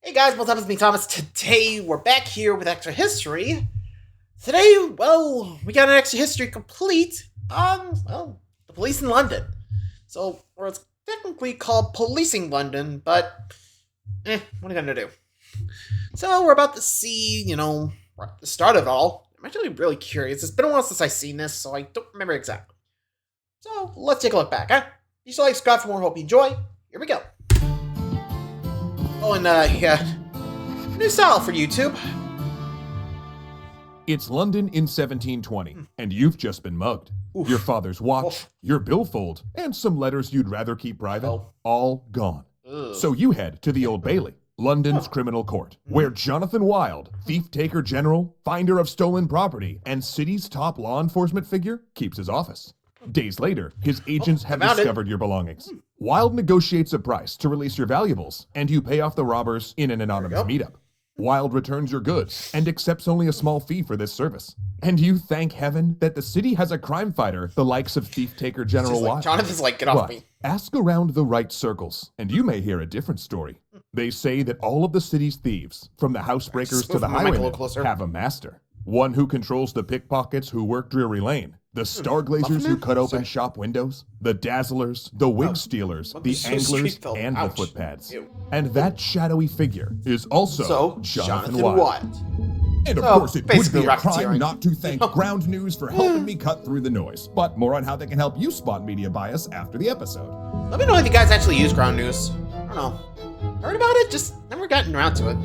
Hey guys, what's up? It's me, Thomas. Today we're back here with extra history. Today, well, we got an extra history complete on, the police in London. So, or it's technically called Policing London, but, what are you gonna do? So, we're about to see, the start of it all. I'm actually really curious. It's been a while since I've seen this, so I don't remember exactly. So, let's take a look back, huh? You should like, subscribe for more, hope you enjoy. Here we go. Oh, and, new style for YouTube. It's London in 1720, and you've just been mugged. Oof. Your father's watch, Oof. your billfold, and some letters you'd rather keep private, Oh. all gone. Ugh. So you head to the Old Bailey, London's criminal court, where Jonathan Wild, thief-taker general, finder of stolen property, and city's top law enforcement figure, keeps his office. Days later, his agents have found it. discovered your belongings. Wild negotiates a price to release your valuables, and you pay off the robbers in an anonymous meetup. Wild returns your goods and accepts only a small fee for this service. And you thank heaven that the city has a crime fighter the likes of thief-taker General Just like, Wild. Jonathan's like, get off But me. ask around the right circles, and you may hear a different story. They say that all of the city's thieves, from the housebreakers to move the my mic a little highwaymen, closer. have a master. One who controls the pickpockets who work Drury Lane, the starglazers who cut open Sorry. shop windows, the dazzlers, the wig stealers, the so anglers, street-filled. and the Ouch. footpads. Ew. And that shadowy figure is also So, Jonathan Jonathan Wild. Wild. And of So, course, it would basically be a crime racketeering. not to thank Ground News for helping me cut through the noise. But more on how they can help you spot media bias after the episode. Let me know if you guys actually use ground news. I don't know. Heard about it, just never gotten around to it.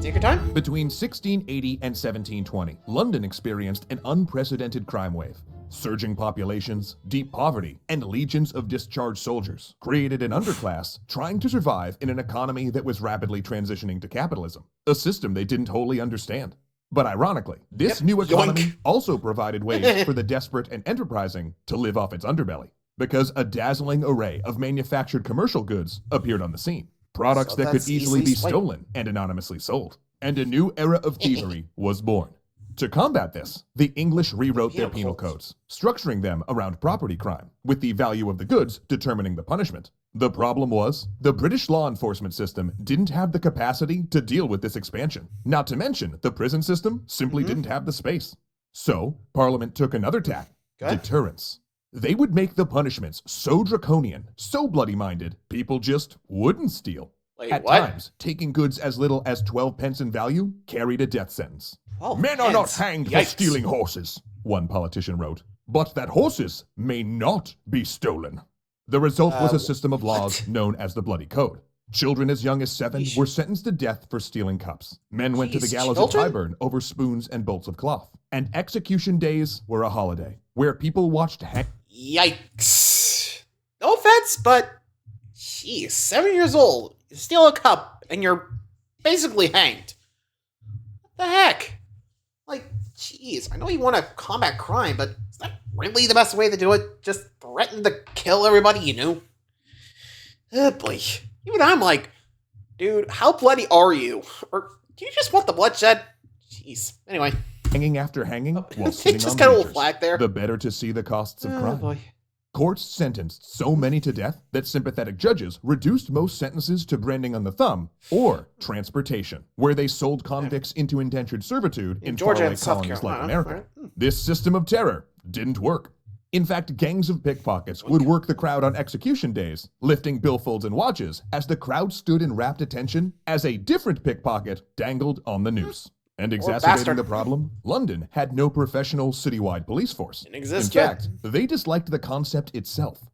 Take your time. Between 1680 and 1720, London experienced an unprecedented crime wave. Surging populations, deep poverty, and legions of discharged soldiers created an underclass trying to survive in an economy that was rapidly transitioning to capitalism, a system they didn't wholly understand. But ironically, this Yep, new economy yoink. also provided ways for the desperate and enterprising to live off its underbelly, because a dazzling array of manufactured commercial goods appeared on the scene. Products So that could that's easily be easily swiped. stolen and anonymously sold. And a new era of thievery was born. To combat this, the English rewrote their penal codes, structuring them around property crime, with the value of the goods determining the punishment. The problem was, the British law enforcement system didn't have the capacity to deal with this expansion. Not to mention, the prison system simply didn't have the space. So, Parliament took another tack, Okay. deterrence. They would make the punishments so draconian, so bloody-minded, people just wouldn't steal. Wait, At what? times, taking goods as little as 12 pence in value carried a death sentence. 12 Men are not pence. hanged for Yikes. stealing horses, one politician wrote, but that horses may not be stolen. The result was a system of laws what? known as the Bloody Code. Children as young as 7 Yeesh. were sentenced to death for stealing cups. Men went to the Jeez, gallows children? at Tyburn over spoons and bolts of cloth. And execution days were a holiday, where people watched Yikes. No offense, but, jeez, 7 years old, you steal a cup, and you're basically hanged. What the heck? Like, jeez, I know you want to combat crime, but is that really the best way to do it? Just threaten to kill everybody you knew? Oh boy. Even I'm like, dude, how bloody are you? Or do you just want the bloodshed? Jeez. Anyway. hanging after hanging while They sitting just on got a little bleachers, flag there. the better to see the costs of Oh crime. boy. Courts sentenced so many to death that sympathetic judges reduced most sentences to branding on the thumb or transportation, where they sold convicts into indentured servitude in Georgia faraway and South colonies like Carolina. America. Alright. This system of terror didn't work. In fact, gangs of pickpockets would work the crowd on execution days, lifting billfolds and watches as the crowd stood in rapt attention as a different pickpocket dangled on the noose. And exacerbating bastard. the problem, London had no professional citywide police force. Didn't exist In yet. fact, they disliked the concept itself.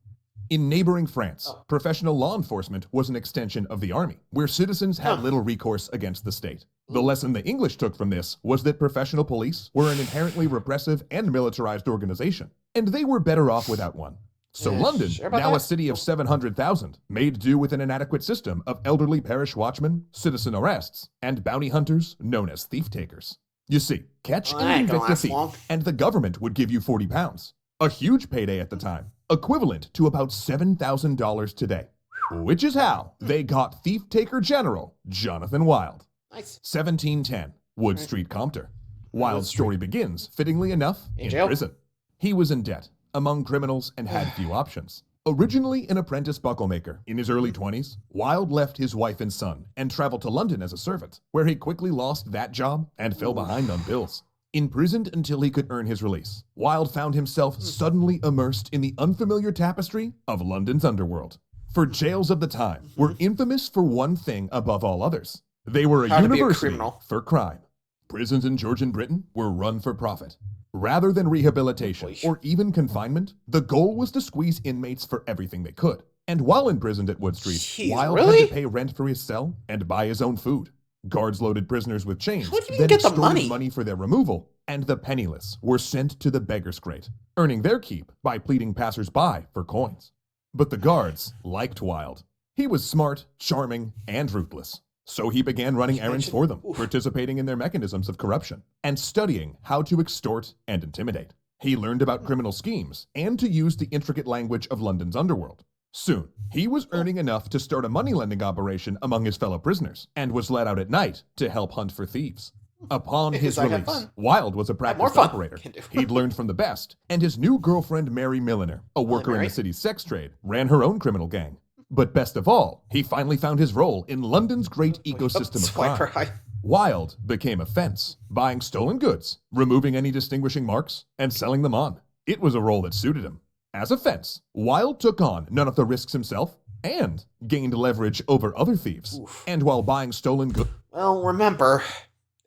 In neighboring France, professional law enforcement was an extension of the army, where citizens had little recourse against the state. The lesson the English took from this was that professional police were an inherently repressive and militarized organization, and they were better off without one. So Yeah, London, sure about now a that. city of 700,000, made do with an inadequate system of elderly parish watchmen, citizen arrests, and bounty hunters known as thief-takers. You see, catch Well, that and ain't gonna convict a last thief, long. and the government would give you 40 pounds. A huge payday at the time, equivalent to about $7,000 today. Which is how they got thief-taker general Jonathan Wild. Nice. 1710, Wood Street, Compter. Wild's Street. story begins, fittingly enough, in jail? prison. He was in debt, among criminals, and had few options. Originally an apprentice bucklemaker, in his early 20s, Wilde left his wife and son and traveled to London as a servant, where he quickly lost that job and fell behind on bills. Imprisoned until he could earn his release, Wilde found himself suddenly immersed in the unfamiliar tapestry of London's underworld. For jails of the time were infamous for one thing above all others. They were a university for crime. Prisons in Georgian Britain were run for profit. Rather than rehabilitation or even confinement, the goal was to squeeze inmates for everything they could. And while imprisoned at Wood Street, Wilde had to pay rent for his cell and buy his own food. Guards loaded prisoners with chains, then extorted money for their removal, and the penniless were sent to the beggar's grate, earning their keep by pleading passers-by for coins. But the guards liked Wilde. He was smart, charming, and ruthless. So he began running errands for them, participating in their mechanisms of corruption, and studying how to extort and intimidate. He learned about criminal schemes and to use the intricate language of London's underworld. Soon, he was earning enough to start a money-lending operation among his fellow prisoners, and was let out at night to help hunt for thieves. Upon his release, Wilde was a practiced operator. He'd learned from the best, and his new girlfriend, Mary Milliner, a worker in the city's sex trade, ran her own criminal gang. But best of all, he finally found his role in London's great ecosystem of crime. Wilde became a fence, buying stolen goods, removing any distinguishing marks, and selling them on. It was a role that suited him. As a fence, Wilde took on none of the risks himself and gained leverage over other thieves. And while buying stolen goods... Well, remember,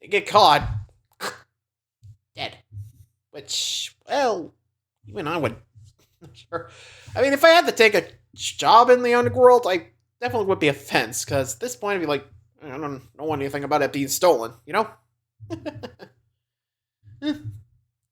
they get caught, dead. Which, well, even I would... Sure. I mean, if I had to take a job in the underworld, I definitely would be a fence, because at this point I'd be like, I don't know anything about it being stolen, you know? I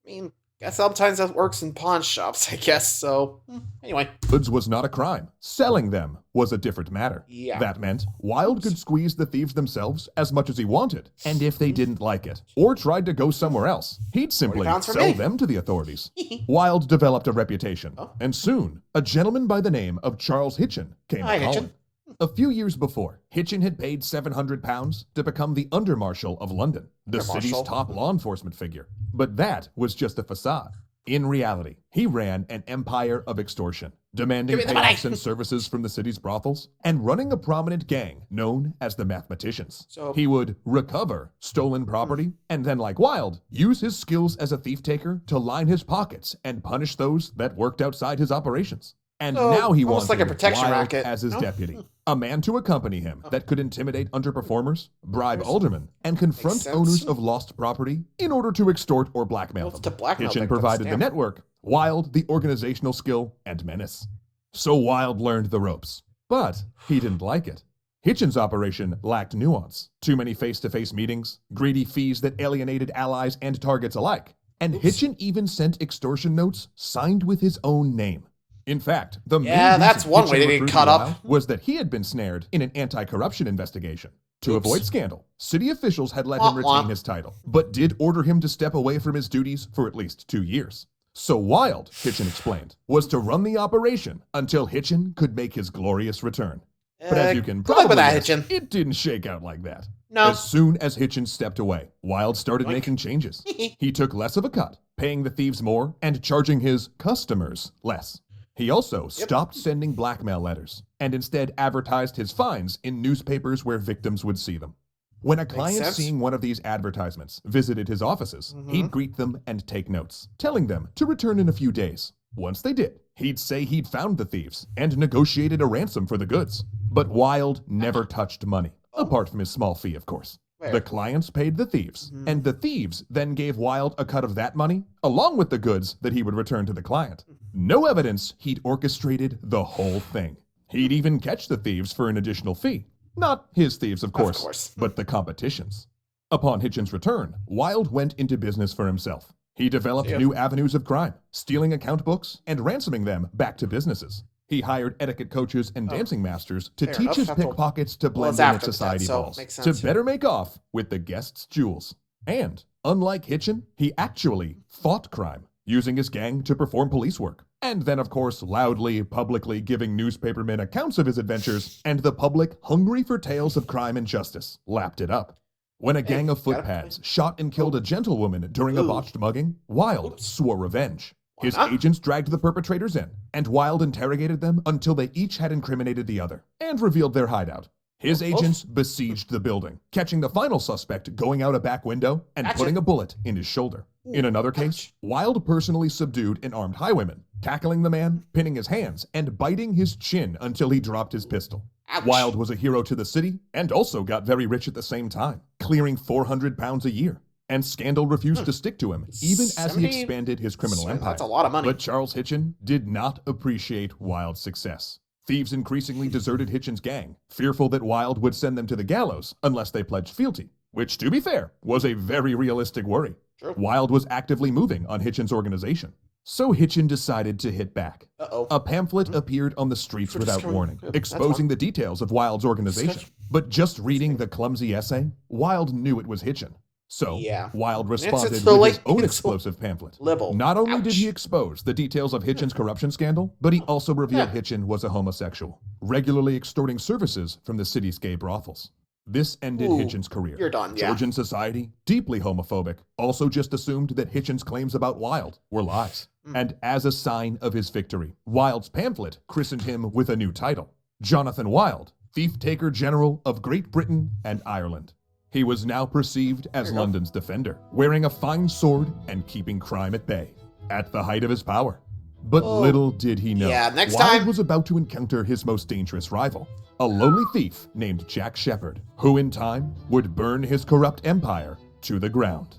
mean... Guess sometimes that works in pawn shops, I guess, so... Anyway. Goods was not a crime. Selling them was a different matter. Yeah. That meant Wilde could squeeze the thieves themselves as much as he wanted, and if they didn't like it, or tried to go somewhere else, he'd simply sell them to the authorities. Wilde developed a reputation, and soon, a gentleman by the name of Charles Hitchin came calling. A few years before, Hitchin had paid £700 to become the Under-Marshal of London, the city's top law enforcement figure. But that was just a facade. In reality, he ran an empire of extortion, demanding payoffs and services from the city's brothels, and running a prominent gang known as the Mathematicians. So he would recover stolen property, and then, like Wilde, use his skills as a thief-taker to line his pockets and punish those that worked outside his operations. And now he wants like a protection racket as his deputy, a man to accompany him that could intimidate underperformers, bribe aldermen, and confront owners of lost property in order to extort or blackmail them. Hitchin provided the network, Wilde the organizational skill and menace. So Wilde learned the ropes, but he didn't like it. Hitchin's operation lacked nuance, too many face-to-face meetings, greedy fees that alienated allies and targets alike, and Hitchin even sent extortion notes signed with his own name. In fact, the main that's one way to get caught up was that he had been snared in an anti-corruption investigation. To avoid scandal, city officials had let him retain his title, but did order him to step away from his duties for at least 2 years. So Wilde, Hitchin explained, was to run the operation until Hitchin could make his glorious return. But as you can probably guess, it didn't shake out like that. No. As soon as Hitchin stepped away, Wilde started making changes. He took less of a cut, paying the thieves more and charging his customers less. He also stopped sending blackmail letters and instead advertised his finds in newspapers where victims would see them. When a client seeing one of these advertisements visited his offices, he'd greet them and take notes, telling them to return in a few days. Once they did, he'd say he'd found the thieves and negotiated a ransom for the goods. But Wilde never touched money, apart from his small fee, of course. The clients paid the thieves, and the thieves then gave Wilde a cut of that money, along with the goods that he would return to the client. No evidence he'd orchestrated the whole thing. He'd even catch the thieves for an additional fee. Not his thieves, of course, but the competition's. Upon Hitchin's return, Wilde went into business for himself. He developed new avenues of crime, stealing account books and ransoming them back to businesses. He hired etiquette coaches and dancing masters to teach his pickpockets to blend in at society balls, to better make off with the guests' jewels. And, unlike Hitchin, he actually fought crime, using his gang to perform police work. And then, of course, loudly, publicly giving newspapermen accounts of his adventures, and the public, hungry for tales of crime and justice, lapped it up. When a gang of footpads shot and killed a gentlewoman during a botched mugging, Wilde swore revenge. His not? agents dragged the perpetrators in, and Wilde interrogated them until they each had incriminated the other and revealed their hideout. His agents besieged the building, catching the final suspect going out a back window and putting a bullet in his shoulder. In another case, Wilde personally subdued an armed highwayman, tackling the man, pinning his hands, and biting his chin until he dropped his pistol. Ouch. Wilde was a hero to the city and also got very rich at the same time, clearing 400 pounds a year. And scandal refused to stick to him, even as he expanded his criminal empire. That's a lot of money. But Charles Hitchin did not appreciate Wilde's success. Thieves increasingly deserted Hitchin's gang, fearful that Wilde would send them to the gallows unless they pledged fealty, which, to be fair, was a very realistic worry. True. Wilde was actively moving on Hitchin's organization. So Hitchin decided to hit back. A pamphlet appeared on the streets without warning, exposing the details of Wilde's organization. But just reading the clumsy essay, Wilde knew it was Hitchin. So, Wilde responded with his own explosive pamphlet. Not only did he expose the details of Hitchin's corruption scandal, but he also revealed Hitchin was a homosexual, regularly extorting services from the city's gay brothels. This ended Hitchin's career. You're done, yeah. Georgian society, deeply homophobic, also just assumed that Hitchin's claims about Wilde were lies. And as a sign of his victory, Wilde's pamphlet christened him with a new title, Jonathan Wilde, Thief-Taker General of Great Britain and Ireland. He was now perceived as London's defender, wearing a fine sword and keeping crime at bay, at the height of his power. But little did he know, Wilde was about to encounter his most dangerous rival, a lowly thief named Jack Sheppard, who in time would burn his corrupt empire to the ground.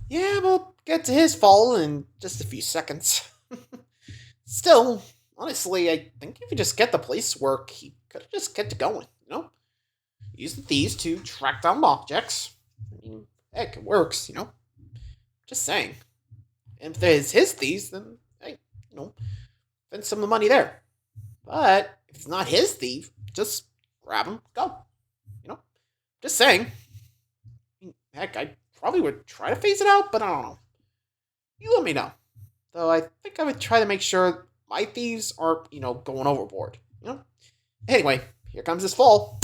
Yeah, we'll get to his fall in just a few seconds. Still, honestly, I think if you just get the police work, he could have just kept it going, you know? Use the thieves to track down objects. I mean, heck, it works, you know? Just saying. And if there's his thieves, then, hey, you know, spend some of the money there. But if it's not his thief, just grab him, go. You know? Just saying. I mean, heck, I probably would try to phase it out, but I don't know. You let me know. Though I think I would try to make sure my thieves aren't, you know, going overboard. You know? Anyway, here comes this fall.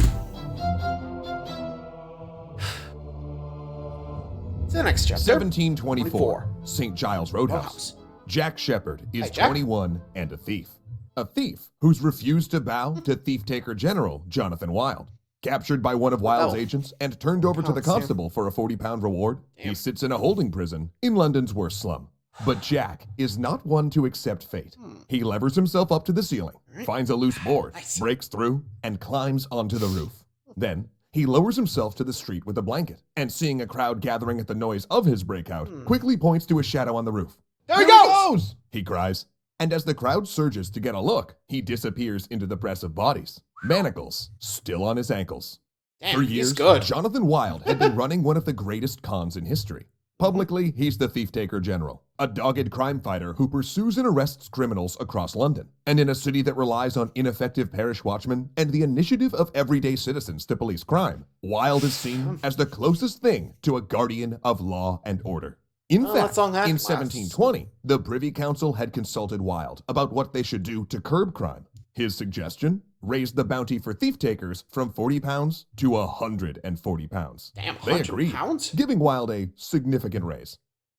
The next chapter. 1724, St. Giles Roadhouse. Jack Sheppard is 21 and a thief. A thief who's refused to bow to Thief-Taker General Jonathan Wilde. Captured by one of Wilde's agents and turned over to the constable for a £40 reward, he sits in a holding prison in London's worst slum. But Jack is not one to accept fate. He levers himself up to the ceiling, finds a loose board, breaks through, and climbs onto the roof. Then, he lowers himself to the street with a blanket, and seeing a crowd gathering at the noise of his breakout, quickly points to a shadow on the roof. There he goes! He cries. And as the crowd surges to get a look, he disappears into the press of bodies, manacles still on his ankles. Damn, For years, Jonathan Wilde had been running one of the greatest cons in history. Publicly, he's the Thief-Taker General, a dogged crime fighter who pursues and arrests criminals across London. And in a city that relies on ineffective parish watchmen and the initiative of everyday citizens to police crime, Wilde is seen as the closest thing to a guardian of law and order. In fact, in 1720, the Privy Council had consulted Wilde about what they should do to curb crime. His suggestion? Raised the bounty for thief-takers from £40 to £140. Damn, they agreed, giving Wilde a significant raise.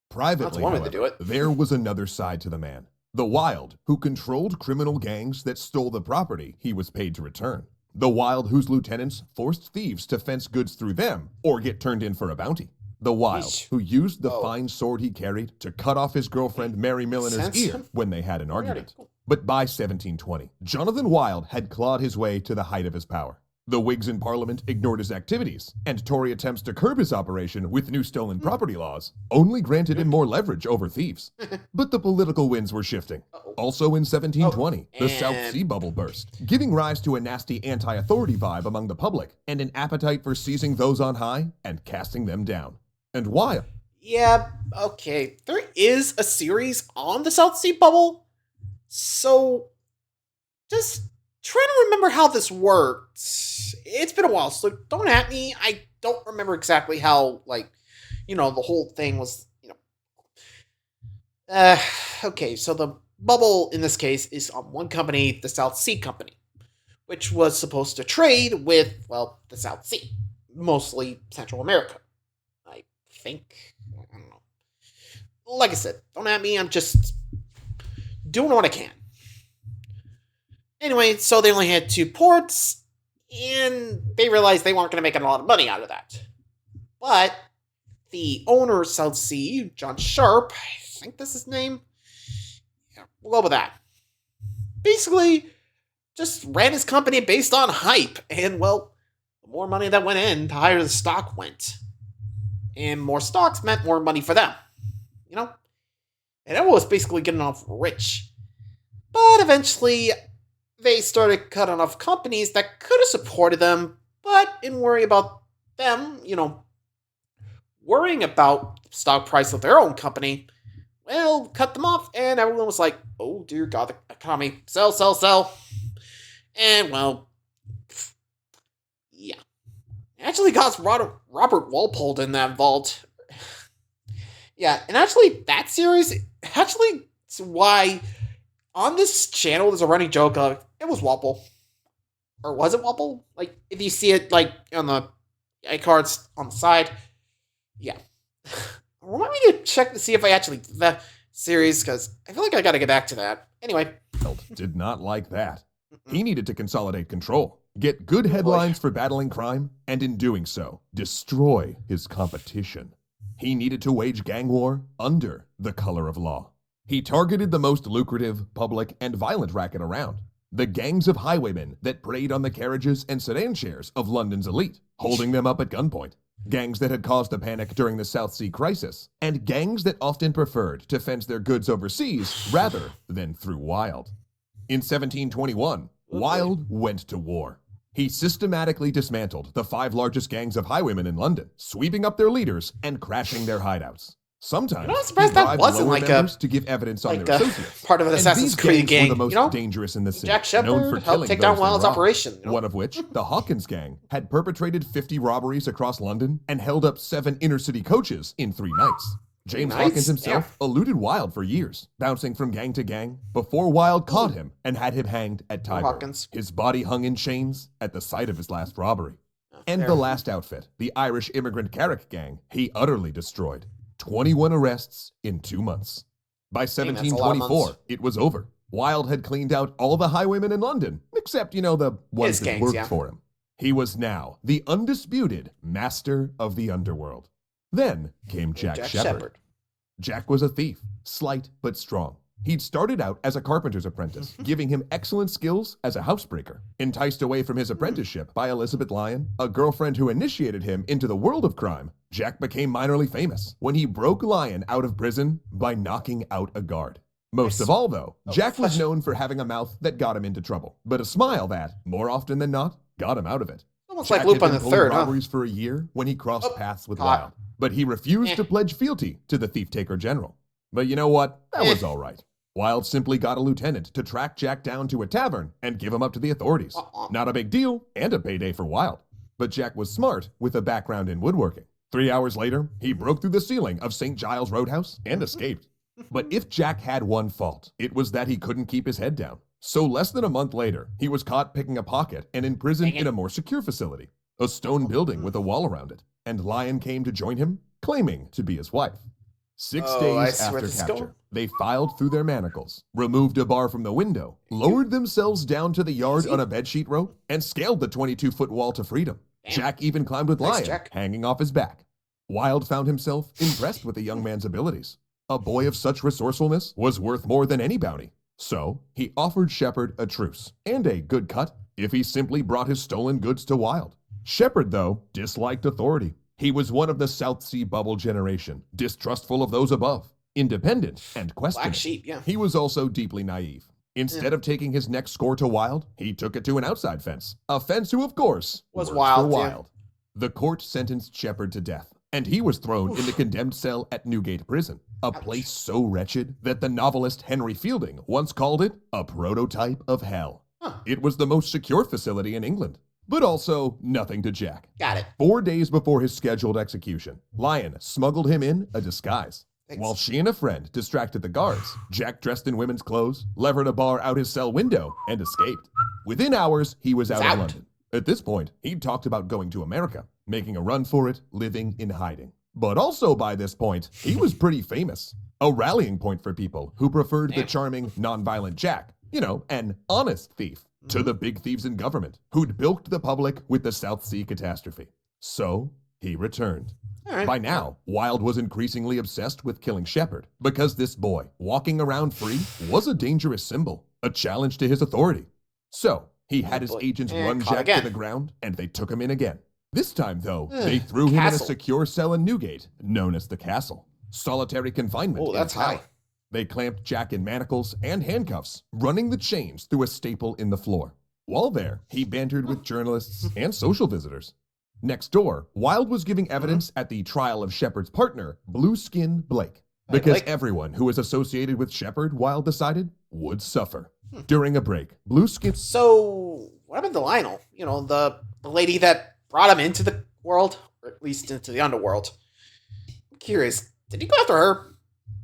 Privately, however, there was another side to the man. The Wilde who controlled criminal gangs that stole the property he was paid to return. The Wilde whose lieutenants forced thieves to fence goods through them or get turned in for a bounty. The Wilde who used the fine sword he carried to cut off his girlfriend Mary Milliner's ear when they had an argument. But by 1720, Jonathan Wilde had clawed his way to the height of his power. The Whigs in Parliament ignored his activities, and Tory attempts to curb his operation with new stolen property laws only granted him more leverage over thieves. But the political winds were shifting. Also in 1720, the South Sea bubble burst, giving rise to a nasty anti-authority vibe among the public and an appetite for seizing those on high and casting them down. And why? Yeah, okay. There is a series on the South Sea bubble. So, just trying to remember how this works. It's been a while, so don't at me. I don't remember exactly how, like, you know, the whole thing was, you know. Okay, so the bubble in this case is on one company, the South Sea Company, which was supposed to trade with, well, the South Sea, mostly Central America. I think. I don't know. like I said, don't at me. I'm just doing what I can. Anyway, so they only had 2 ports, and they realized they weren't going to make a lot of money out of that. But the owner of South Sea, John Sharp, I think that's his name. Yeah, we'll go with that. Basically, just ran his company based on hype, and well, the more money that went in, the higher the stock went. And more stocks meant more money for them. You know? And everyone was basically getting off rich. But eventually, they started cutting off companies that could have supported them, but didn't worry about them, worrying about the stock price of their own company. Well, cut them off, and everyone was like, oh dear God, the economy, sell, sell, sell. And well, yeah. Actually got Robert Walpole in that vault. Yeah, and actually, that series, it's why on this channel there's a running joke of, it was Walpole. Or was it Walpole? Like, if you see it, like, on the iCards on the side. Yeah. Remind me to check to see if I actually did the series, because I feel like I gotta get back to that. Anyway. Did not like that. He needed to consolidate control, get good headlines for battling crime, and in doing so, destroy his competition. He needed to wage gang war under the color of law. He targeted the most lucrative, public, and violent racket around, the gangs of highwaymen that preyed on the carriages and sedan chairs of London's elite, holding them up at gunpoint, gangs that had caused a panic during the South Sea crisis, and gangs that often preferred to fence their goods overseas rather than through Wilde. In 1721, Wilde went to war. He systematically dismantled the 5 largest gangs of highwaymen in London, sweeping up their leaders and crashing their hideouts. Sometimes I'm surprised that wasn't like to give evidence on their associates. Part of an Assassin's Creed gang. Were the most dangerous in the city. Jack known for Shepherd helped take down Wilde's operation. One of which, the Hawkins gang, had perpetrated 50 robberies across London and held up 7 inner-city coaches in 3 nights. James Hawkins himself eluded Wilde for years, bouncing from gang to gang, before Wilde caught him and had him hanged at Tyburn. His body hung in chains at the site of his last robbery. And the last outfit, the Irish immigrant Carrick gang, he utterly destroyed. 21 arrests in 2 months. By 1724, it was over. Wilde had cleaned out all the highwaymen in London, except, the ones that worked for him. He was now the undisputed master of the underworld. Then came Jack Shepherd. Jack was a thief, slight but strong. He'd started out as a carpenter's apprentice, giving him excellent skills as a housebreaker. Enticed away from his apprenticeship by Elizabeth Lyon, a girlfriend who initiated him into the world of crime, Jack became minorly famous when he broke Lyon out of prison by knocking out a guard. Most of all, though, Jack was known for having a mouth that got him into trouble, but a smile that, more often than not, got him out of it. Almost like Lupin the Third, huh? Robberies for a year when he crossed paths with Wilde, but he refused to pledge fealty to the thief-taker general. But you know what? That was all right. Wilde simply got a lieutenant to track Jack down to a tavern and give him up to the authorities. Not a big deal, and a payday for Wilde. But Jack was smart with a background in woodworking. 3 hours later, he broke through the ceiling of St. Giles Roadhouse and escaped. But if Jack had one fault, it was that he couldn't keep his head down. So less than a month later, he was caught picking a pocket and imprisoned in a more secure facility, a stone building with a wall around it, and Lyon came to join him, claiming to be his wife. 6 days after capture, they filed through their manacles, removed a bar from the window, lowered themselves down to the yard on a bedsheet rope, and scaled the 22-foot wall to freedom. Jack even climbed with Lyon, hanging off his back. Wilde found himself impressed with the young man's abilities. A boy of such resourcefulness was worth more than any bounty. So, he offered Shepherd a truce, and a good cut, if he simply brought his stolen goods to Wilde. Shepherd, though, disliked authority. He was one of the South Sea bubble generation, distrustful of those above, independent and questioning. Black sheep, yeah. He was also deeply naive. Instead of taking his next score to Wilde, he took it to an outside fence. A fence who, of course, was Wilde. Yeah. The court sentenced Shepherd to death, and he was thrown in the condemned cell at Newgate Prison, a place so wretched that the novelist Henry Fielding once called it a prototype of hell. It was the most secure facility in England, but also nothing to Jack. Got it. 4 days before his scheduled execution, Lyon smuggled him in a disguise. While she and a friend distracted the guards, Jack dressed in women's clothes, levered a bar out his cell window, and escaped. Within hours, he was out of London. At this point, he'd talked about going to America, making a run for it, living in hiding. But also by this point, he was pretty famous. A rallying point for people who preferred the charming, nonviolent Jack, an honest thief, to the big thieves in government who'd bilked the public with the South Sea catastrophe. So, he returned. All right. By now, Wilde was increasingly obsessed with killing Shepard because this boy, walking around free, was a dangerous symbol, a challenge to his authority. So, he had his agents run caught Jack again. to the ground, and they took him in again. This time, though, they threw him in a Castle. secure cell in Newgate, known as the Castle. Solitary confinement Oh, that's in tower. high. They clamped Jack in manacles and handcuffs, running the chains through a staple in the floor. While there, he bantered with journalists and social visitors. Next door, Wilde was giving evidence at the trial of Shepard's partner, Blueskin Blake, because Blake. everyone who was associated with Shepard, Wilde decided, would suffer. During a break, Blueskin... So, what happened to Lionel? The lady that brought him into the world, or at least into the underworld. I'm curious, did he go after her?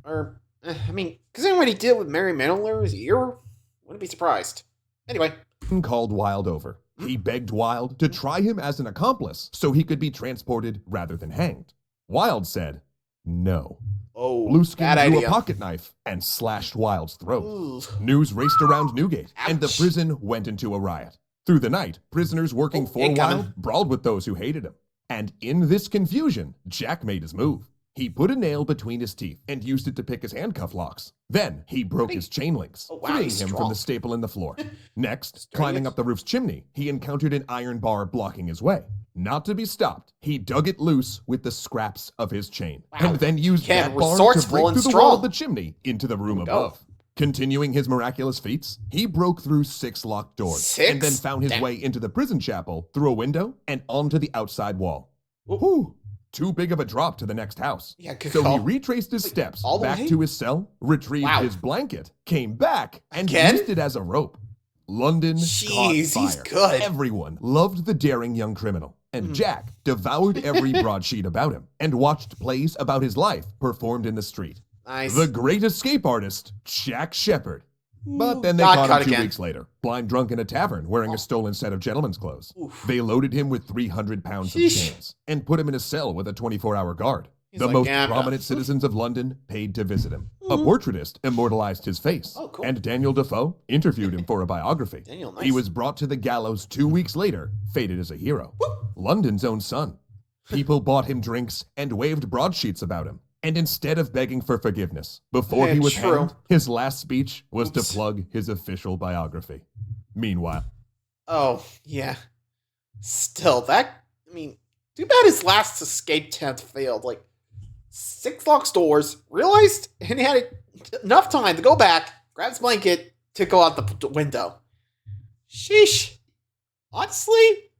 Or, considering what he did with Mary Miller's ear, wouldn't be surprised. Anyway. called Wilde over. He begged Wilde to try him as an accomplice so he could be transported rather than hanged. Wilde said, no. Oh, Blueskin bad drew idea. a pocket knife and slashed Wilde's throat. Ooh. News raced around Newgate, and the Ouch. prison went into a riot. Through the night, prisoners working for incoming. Wilde brawled with those who hated him. And in this confusion, Jack made his move. He put a nail between his teeth and used it to pick his handcuff locks. Then he broke his chain links, Oh, wow, freeing he's him from strong. the staple in the floor. Next, Sturdy climbing as- up the roof's chimney, he encountered an iron bar blocking his way. Not to be stopped, he dug it loose with the scraps of his chain, Wow. and then used Again, that bar to resourceful break and through the wall of strong. the chimney into the room Here we go. above. Continuing his miraculous feats, he broke through 6 locked doors, 6? and then found his Damn. way into the prison chapel through a window and onto the outside wall. Whoa. Whew, too big of a drop to the next house. Yeah, good So he call. retraced his steps all the back way? to his cell, retrieved Wow. his blanket, came back, and Again? used it as a rope. London Jeez, caught he's fire. good. Everyone loved the daring young criminal, and Jack devoured every broadsheet about him and watched plays about his life performed in the street. Nice. The great escape artist, Jack Shepard. But then they Got caught caught him 2 again. weeks later, blind drunk in a tavern wearing a stolen set of gentleman's clothes. Oof. They loaded him with 300 pounds of Sheesh. chains and put him in a cell with a 24-hour guard. He's The like, most "Yeah, I'm prominent done." citizens of London paid to visit him. A portraitist immortalized his face. Oh, cool. And Daniel Defoe interviewed him for a biography. Daniel, nice. He was brought to the gallows 2 weeks later, fated as a hero. London's own son. People bought him drinks and waved broadsheets about him. And instead of begging for forgiveness, before he was True. hanged, his last speech was Oops. to plug his official biography. Meanwhile, Oh, yeah. Still, too bad his last escape attempt failed. 6 locked doors, realized, and he had enough time to go back, grab his blanket, to go out the window. Sheesh. Honestly,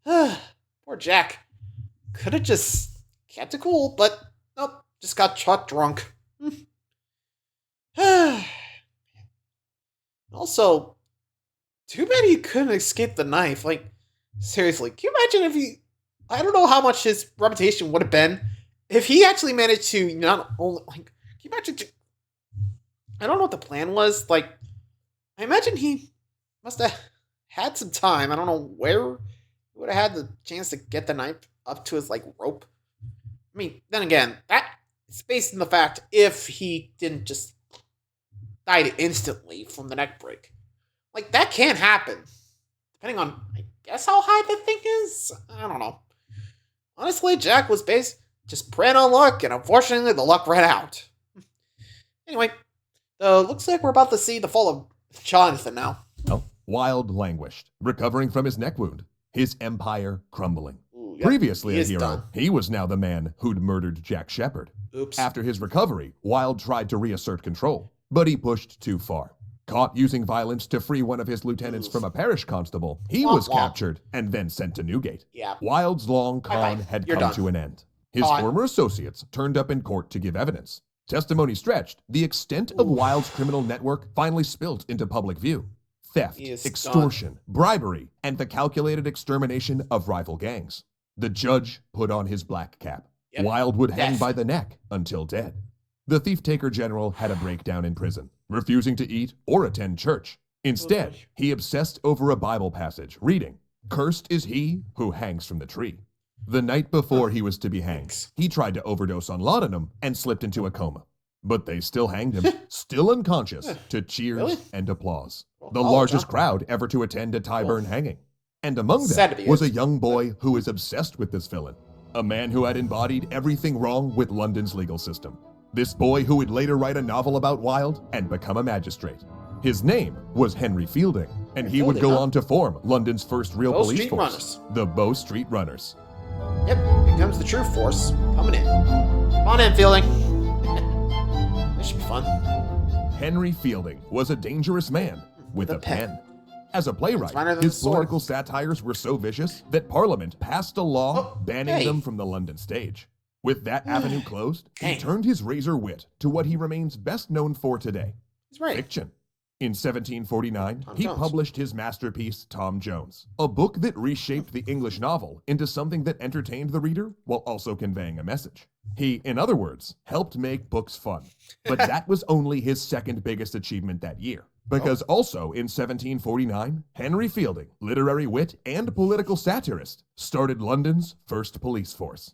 poor Jack. Could have just kept it cool, but nope, just got shot drunk. Also, too bad he couldn't escape the knife. Seriously, can you imagine if he... I don't know how much his reputation would have been if he actually managed to not only... can you imagine... I don't know what the plan was. I imagine he must have had some time. I don't know where he would have had the chance to get the knife up to his, rope. Then again, that's based on the fact if he didn't just died instantly from the neck break. That can't happen. Depending on, I guess, how high the thing is? I don't know. Honestly, Jack was just preying on luck, and unfortunately, the luck ran out. Anyway, looks like we're about to see the fall of Jonathan now. Wilde languished, recovering from his neck wound, his empire crumbling. Ooh, yep, Previously he a is hero, done. he was now the man who'd murdered Jack Shepard. Oops. After his recovery, Wilde tried to reassert control, but he pushed too far. Caught using violence to free one of his lieutenants Oof. from a parish constable, he Womp was womp. captured and then sent to Newgate. Yeah. Wilde's long con Bye-bye. had You're come done. to an end. His Caught. former associates turned up in court to give evidence. Testimony stretched, the extent of Oof. Wilde's criminal network finally spilt into public view. Theft, He is extortion, bribery, and the calculated extermination of rival gangs. The judge put on his black cap. Yep. Wilde would hang Death. by the neck until dead. The thief-taker general had a breakdown in prison, refusing to eat or attend church. Instead, he obsessed over a Bible passage, reading, "Cursed is he who hangs from the tree." The night before he was to be hanged, he tried to overdose on laudanum and slipped into a coma. But they still hanged him, still unconscious, to cheers Really? and applause. The Oh, largest John. crowd ever to attend a Tyburn hanging. And among Sad them to be was it. a young boy who was obsessed with this villain, a man who had embodied everything wrong with London's legal system. This boy who would later write a novel about Wilde and become a magistrate. His name was Henry Fielding, and he would Fielding, go huh? on to form London's first real Bow police Street force, Runners. the Bow Street Runners. Yep, here comes the true force coming in. Come on in, Fielding. This should be fun. Henry Fielding was a dangerous man with a pen. As a playwright, Finer than his the sword. political satires were so vicious that Parliament passed a law banning hey. them from the London stage. With that avenue closed, he Dang. turned his razor wit to what he remains best known for today, He's right. fiction. In 1749, Tom he Jones. published his masterpiece, Tom Jones, a book that reshaped the English novel into something that entertained the reader while also conveying a message. He, in other words, helped make books fun. But that was only his second biggest achievement that year. Because also in 1749, Henry Fielding, literary wit and political satirist, started London's first police force.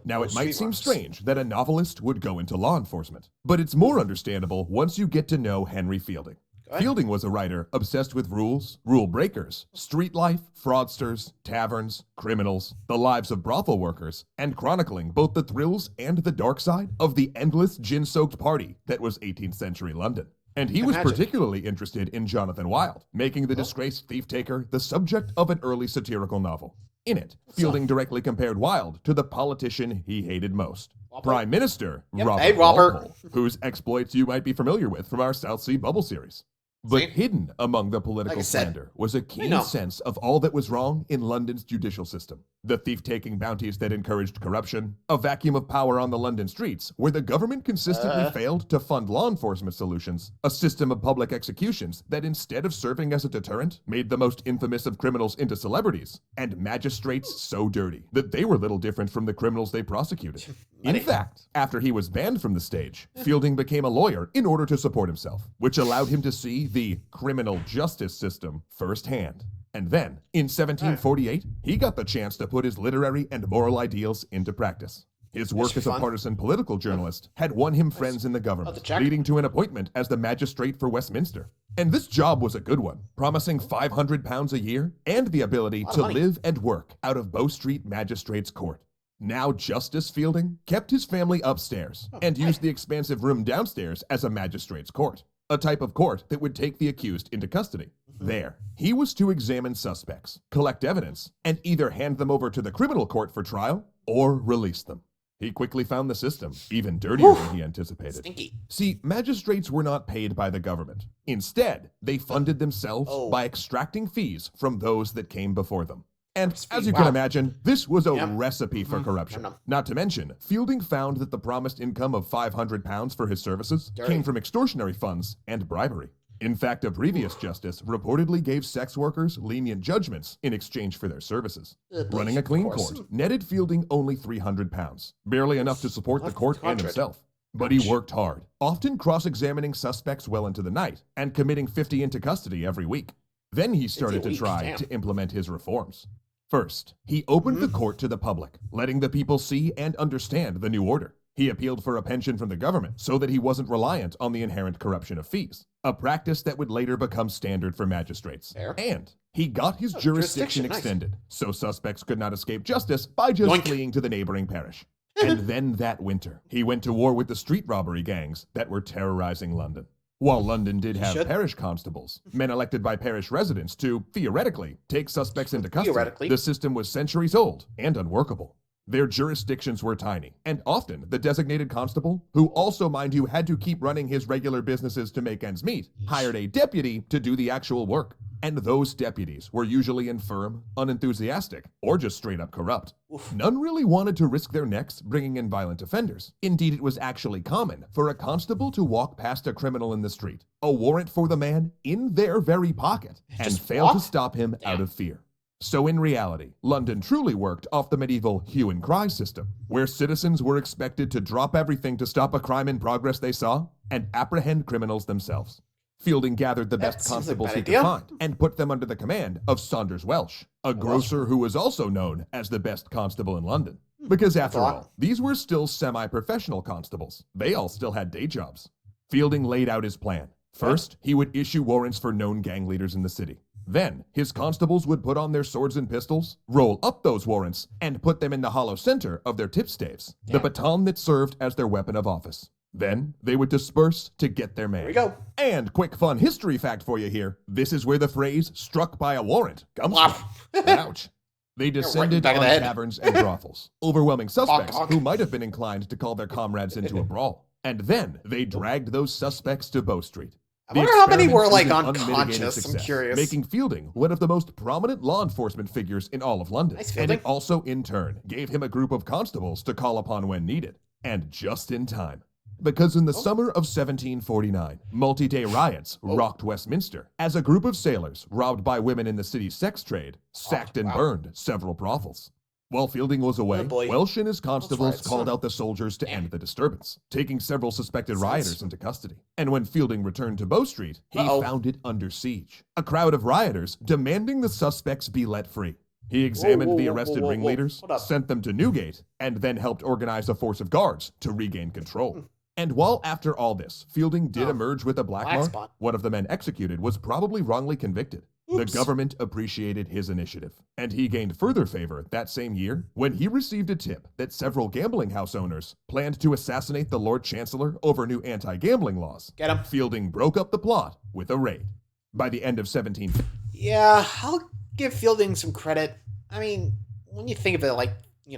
Now, it might seem strange that a novelist would go into law enforcement, but it's more understandable once you get to know Henry Fielding. Fielding was a writer obsessed with rules, rule breakers, street life, fraudsters, taverns, criminals, the lives of brothel workers, and chronicling both the thrills and the dark side of the endless gin-soaked party that was 18th century London. And he was Imagine. particularly interested in Jonathan Wild, making the disgraced thief-taker the subject of an early satirical novel. In it, Fielding directly compared Wilde to the politician he hated most, Prime Minister Robert Hey, Robert. Walpole, whose exploits you might be familiar with from our South Sea Bubble series. But See? hidden among the political Like I said, slander was a keen know. sense of all that was wrong in London's judicial system. The thief-taking bounties that encouraged corruption, a vacuum of power on the London streets where the government consistently failed to fund law enforcement solutions, a system of public executions that instead of serving as a deterrent, made the most infamous of criminals into celebrities, and magistrates so dirty that they were little different from the criminals they prosecuted. In fact, after he was banned from the stage, Fielding became a lawyer in order to support himself, which allowed him to see the criminal justice system firsthand. And then, in 1748, he got the chance to put his literary and moral ideals into practice. His work as a fun. partisan political journalist had won him friends in the government, check. leading to an appointment as the magistrate for Westminster. And this job was a good one, promising £500 a year and the ability to money. live and work out of Bow Street Magistrates Court. Now Justice Fielding kept his family upstairs and used the expansive room downstairs as a magistrate's court, a type of court that would take the accused into custody. There, he was to examine suspects, collect evidence, and either hand them over to the criminal court for trial or release them. He quickly found the system even dirtier than he anticipated. Stinky. See, magistrates were not paid by the government. Instead, they funded themselves by extracting fees from those that came before them. And as you can imagine, this was a recipe for corruption. Not to mention, Fielding found that the promised income of £500 for his services came from extortionary funds and bribery. In fact, a previous justice reportedly gave sex workers lenient judgments in exchange for their services. Running a clean court netted Fielding only £300, barely enough to support the court and himself. But he worked hard, often cross-examining suspects well into the night and committing 50 into custody every week. Then he started to try to implement his reforms. First, he opened the court to the public, letting the people see and understand the new order. He appealed for a pension from the government so that he wasn't reliant on the inherent corruption of fees, a practice that would later become standard for magistrates. And he got his jurisdiction extended, so suspects could not escape justice by just fleeing to the neighboring parish. And then that winter, he went to war with the street robbery gangs that were terrorizing London. While London did have parish constables, men elected by parish residents to, theoretically, take suspects into custody, the system was centuries old and unworkable. Their jurisdictions were tiny, and often the designated constable, who also, mind you, had to keep running his regular businesses to make ends meet, hired a deputy to do the actual work. And those deputies were usually infirm, unenthusiastic, or just straight up corrupt. None really wanted to risk their necks bringing in violent offenders. Indeed, it was actually common for a constable to walk past a criminal in the street, a warrant for the man in their very pocket, and fail to stop him out of fear. So in reality, London truly worked off the medieval hue and cry system, where citizens were expected to drop everything to stop a crime in progress they saw and apprehend criminals themselves. Fielding gathered the That best seems like a constables bad he idea. could find and put them under the command of Saunders Welsh, a grocer who was also known as the best constable in London. Because after odd. all, these were still semi-professional constables. They all still had day jobs. Fielding laid out his plan. First, he would issue warrants for known gang leaders in the city. Then, his constables would put on their swords and pistols, roll up those warrants, and put them in the hollow center of their tipstaves, the baton that served as their weapon of office. Then, they would disperse to get their man. Here we go. And quick fun history fact for you here. This is where the phrase, struck by a warrant, comes from. Ouch. They descended back of on the head. taverns and brothels, overwhelming suspects Honk. who might have been inclined to call their comrades into a brawl. And then, they dragged those suspects to Bow Street. I wonder how many were, like, experiment proved an unmitigated unconscious. I'm success, curious. making Fielding one of the most prominent law enforcement figures in all of London. Nice, And it Fielding. also, in turn, gave him a group of constables to call upon when needed. And just in time. Because in the summer of 1749, multi-day riots rocked Westminster as a group of sailors, robbed by women in the city's sex trade, sacked and burned several brothels. While Fielding was away, boy. Welsh and his constables riots, called huh? out the soldiers to end the disturbance, taking several suspected rioters into custody. And when Fielding returned to Bow Street, he found it under siege. A crowd of rioters demanding the suspects be let free. He examined the arrested ringleaders, Hold up. sent them to Newgate, and then helped organize a force of guards to regain control. And while after all this, Fielding did emerge with a black black mark, spot. one of the men executed was probably wrongly convicted. The government appreciated his initiative, and he gained further favor that same year when he received a tip that several gambling house owners planned to assassinate the Lord Chancellor over new anti-gambling laws. Get him. Fielding broke up the plot with a raid. By the end of 1750, Yeah, I'll give Fielding some credit. I mean, when you think of it, like, you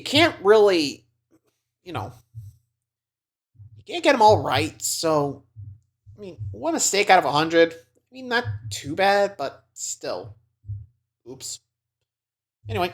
can't really, you can't get them all right. So, I mean, one mistake out of 100. I mean, not too bad, but still. Oops. Anyway.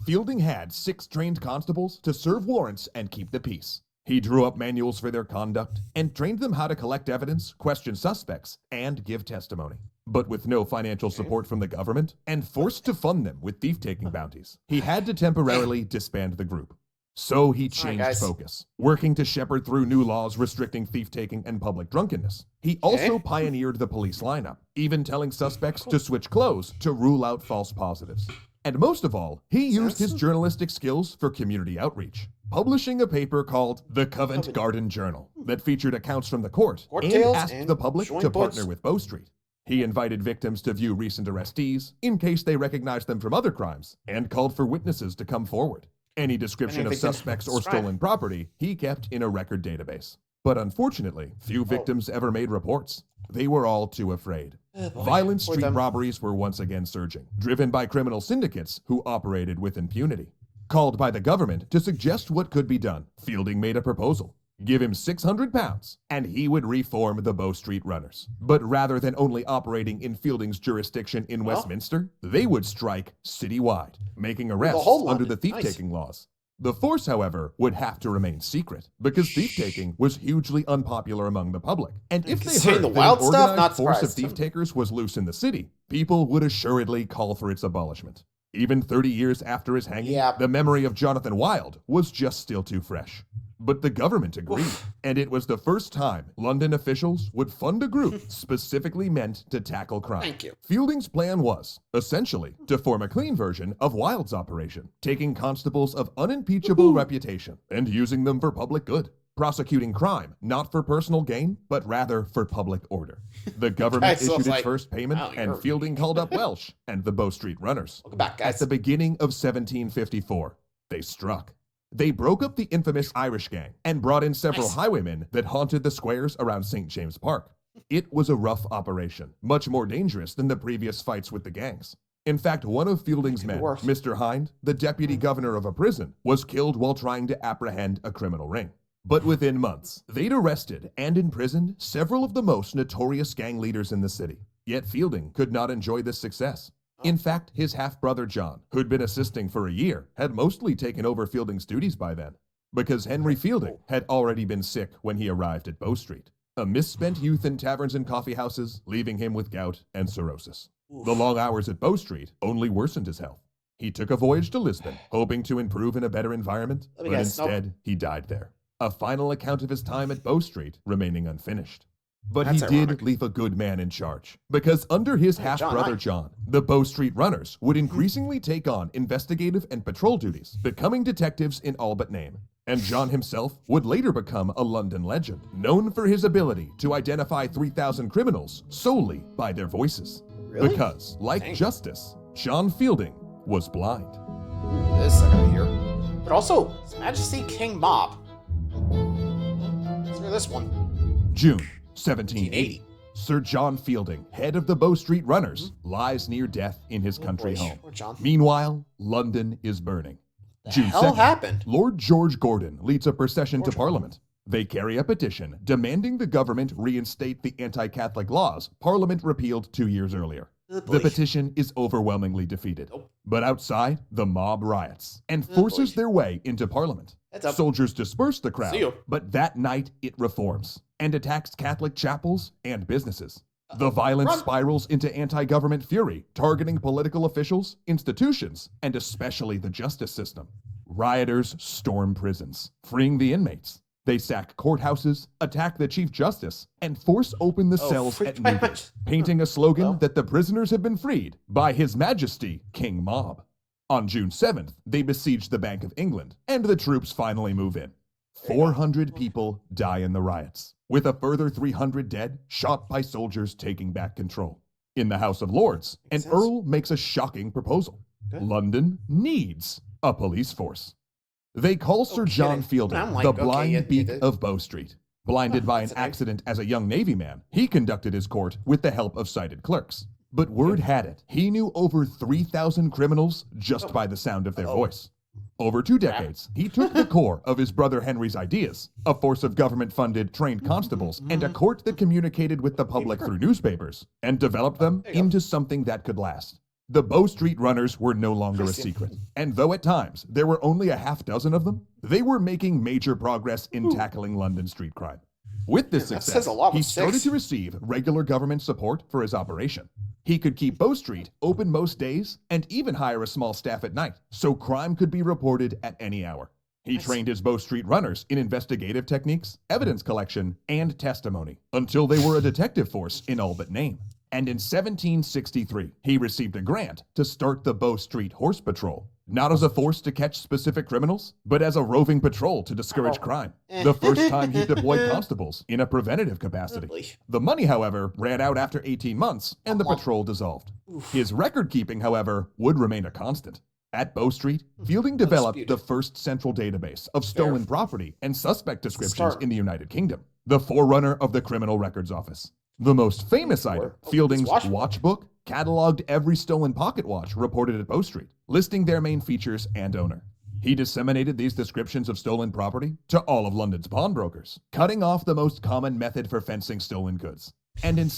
Fielding had 6 trained constables to serve warrants and keep the peace. He drew up manuals for their conduct and trained them how to collect evidence, question suspects, and give testimony. But with no financial support from the government and forced to fund them with thief-taking bounties, he had to temporarily disband the group. So he changed focus, working to shepherd through new laws restricting thief-taking and public drunkenness. He also pioneered the police lineup, even telling suspects to switch clothes to rule out false positives. And most of all, he used his journalistic skills for community outreach, publishing a paper called the Covent Garden Journal that featured accounts from the court and asked the public to partner with Bow Street. He invited victims to view recent arrestees in case they recognized them from other crimes and called for witnesses to come forward. Any description of suspects or stolen property he kept in a record database. But unfortunately, few victims ever made reports. They were all too afraid. Violent street robberies were once again surging, driven by criminal syndicates who operated with impunity. Called by the government to suggest what could be done, Fielding made a proposal. Give him £600 and he would reform the Bow Street Runners. But rather than only operating in Fielding's jurisdiction in Westminster, they would strike citywide, making arrests under the thief-taking laws. The force, however, would have to remain secret because thief-taking was hugely unpopular among the public. And if they heard that an organized force of thief-takers was loose in the city, people would assuredly call for its abolishment. Even 30 years after his hanging, the memory of Jonathan Wild was just still too fresh. But the government agreed, and it was the first time London officials would fund a group specifically meant to tackle crime. Thank you. Fielding's plan was, essentially, to form a clean version of Wild's operation, taking constables of unimpeachable reputation and using them for public good, prosecuting crime not for personal gain, but rather for public order. The government issued its first payment, and Fielding called up Welsh and the Bow Street Runners. Welcome back, guys. At the beginning of 1754, they struck. They broke up the infamous Irish gang and brought in several highwaymen that haunted the squares around St. James Park. It was a rough operation, much more dangerous than the previous fights with the gangs. In fact, one of Fielding's men, Mr. Hind, the deputy governor of a prison, was killed while trying to apprehend a criminal ring. But within months, they'd arrested and imprisoned several of the most notorious gang leaders in the city. Yet Fielding could not enjoy this success. In fact, his half-brother John, who'd been assisting for a year, had mostly taken over Fielding's duties by then, because Henry Fielding had already been sick when he arrived at Bow Street. A misspent youth in taverns and coffee houses, leaving him with gout and cirrhosis. The long hours at Bow Street only worsened his health. He took a voyage to Lisbon, hoping to improve in a better environment, but instead, he died there. A final account of his time at Bow Street remaining unfinished. But That's he ironic. did leave a good man in charge, because under his Hey, half-brother hi. John, the Bow Street Runners would increasingly take on investigative and patrol duties, becoming detectives in all but name. And John himself would later become a London legend, known for his ability to identify 3,000 criminals solely by their voices. Really? Because, like Dang. Justice, John Fielding was blind. This I gotta hear. But also, His Majesty King Mob. Let's hear this one. June 1780. 1880. Sir John Fielding, head of the Bow Street Runners, lies near death in his country boy. home. Poor John. Meanwhile, London is burning. The June hell 2nd, happened? Lord George Gordon leads a procession George to Parliament. They carry a petition demanding the government reinstate the anti-Catholic laws Parliament repealed 2 years earlier. Good The boy. petition is overwhelmingly defeated. Nope. But outside, the mob riots and Good forces boy. their way into Parliament. Heads up. Soldiers disperse the See crowd, you. but that night it reforms and attacks Catholic chapels and businesses. The violence Run. spirals into anti-government fury, targeting political officials, institutions, and especially the justice system. Rioters storm prisons, freeing the inmates. They sack courthouses, attack the Chief Justice, and force open the cells free at by Newgate, much. painting a slogan Well. that the prisoners have been freed by His Majesty King Mob. On June 7th, they besiege the Bank of England, and the troops finally move in. 400 people die in the riots, with a further 300 dead, shot by soldiers taking back control. In the House of Lords, an Makes sense. earl makes a shocking proposal. Okay. London needs a police force. They call Sir John kidding. Fielding I'm like, the okay, blind you beak did. of Bow Street. Blinded by an That's a name. accident as a young Navy man, he conducted his court with the help of sighted clerks. But word had it, he knew over 3,000 criminals just by the sound of their voice. Over 2 decades, he took the core of his brother Henry's ideas, a force of government-funded trained constables, and a court that communicated with the public through newspapers, and developed them There you go. into something that could last. The Bow Street Runners were no longer a Christian. secret, and though at times there were only a half dozen of them, they were making major progress in tackling London street crime. With this Man, that success, says a lot he with started 6. to receive regular government support for his operation. He could keep Bow Street open most days and even hire a small staff at night, so crime could be reported at any hour. He trained his Bow Street Runners in investigative techniques, evidence collection, and testimony, until they were a detective force in all but name. And in 1763, he received a grant to start the Bow Street Horse Patrol, not as a force to catch specific criminals, but as a roving patrol to discourage crime. The first time he deployed constables in a preventative capacity. Really? The money, however, ran out after 18 months, and the patrol dissolved. His record-keeping, however, would remain a constant. At Bow Street, Fielding developed the Undisputed. first central database of stolen property and suspect descriptions Start. in the United Kingdom, the forerunner of the Criminal Records Office. The most famous item, Fielding's watch. watchbook, cataloged every stolen pocket watch reported at Bow Street, listing their main features and owner. He disseminated these descriptions of stolen property to all of London's pawnbrokers, cutting off the most common method for fencing stolen goods. And in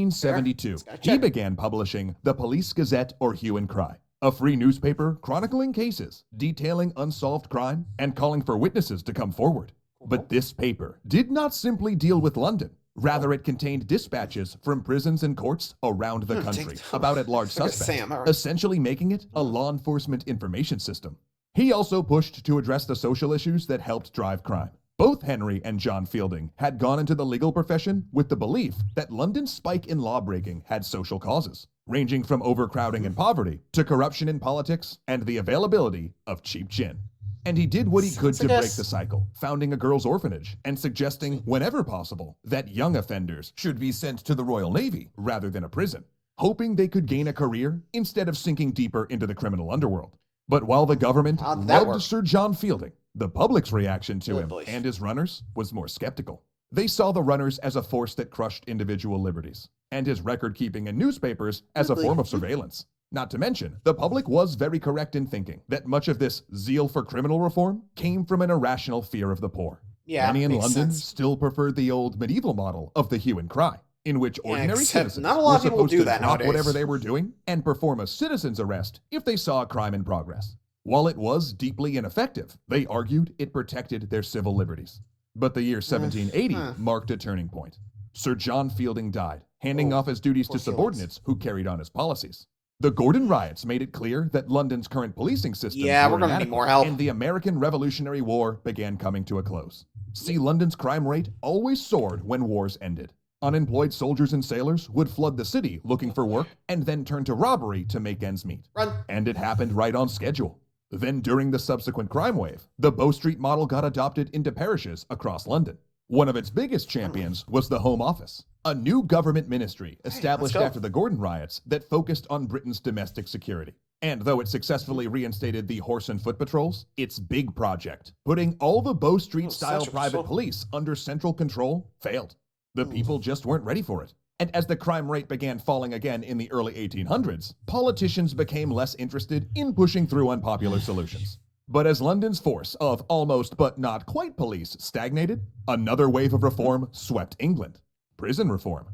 1772, Gotta he check. began publishing the Police Gazette or Hue and Cry, a free newspaper chronicling cases, detailing unsolved crime, and calling for witnesses to come forward. But this paper did not simply deal with London. Rather, it contained dispatches from prisons and courts around the country about at-large Like a suspects, Sam, all right. essentially making it a law enforcement information system. He also pushed to address the social issues that helped drive crime. Both Henry and John Fielding had gone into the legal profession with the belief that London's spike in lawbreaking had social causes, ranging from overcrowding and poverty to corruption in politics and the availability of cheap gin. And he did what he could to break the cycle, founding a girls' orphanage and suggesting, whenever possible, that young offenders should be sent to the Royal Navy rather than a prison, hoping they could gain a career instead of sinking deeper into the criminal underworld. But while the government How'd that loved work? Sir John Fielding, the public's reaction to Good him boy. and his runners was more skeptical. They saw the runners as a force that crushed individual liberties, and his record-keeping in newspapers as a Really? form of surveillance. Not to mention, the public was very correct in thinking that much of this zeal for criminal reform came from an irrational fear of the poor. Yeah, Many in makes London sense. still preferred the old medieval model of the hue and cry, in which ordinary except citizens not a lot were of people supposed do to that drop nowadays. whatever they were doing and perform a citizen's arrest if they saw a crime in progress. While it was deeply ineffective, they argued it protected their civil liberties. But the year 1780 marked a turning point. Sir John Fielding died, handing off his duties to poor feelings. subordinates who carried on his policies. The Gordon riots made it clear that London's current policing system Yeah, we're gonna need more help. and the American Revolutionary War began coming to a close. See, London's crime rate always soared when wars ended. Unemployed soldiers and sailors would flood the city looking for work and then turn to robbery to make ends meet. Run. And it happened right on schedule. Then during the subsequent crime wave, the Bow Street model got adopted into parishes across London. One of its biggest champions was the Home Office, a new government ministry established after the Gordon riots that focused on Britain's domestic security. And though it successfully reinstated the horse and foot patrols, its big project, putting all the Bow Street-style private police under central control, failed. The people just weren't ready for it. And as the crime rate began falling again in the early 1800s, politicians became less interested in pushing through unpopular solutions. But as London's force of almost but not quite police stagnated, another wave of reform swept England. Prison reform.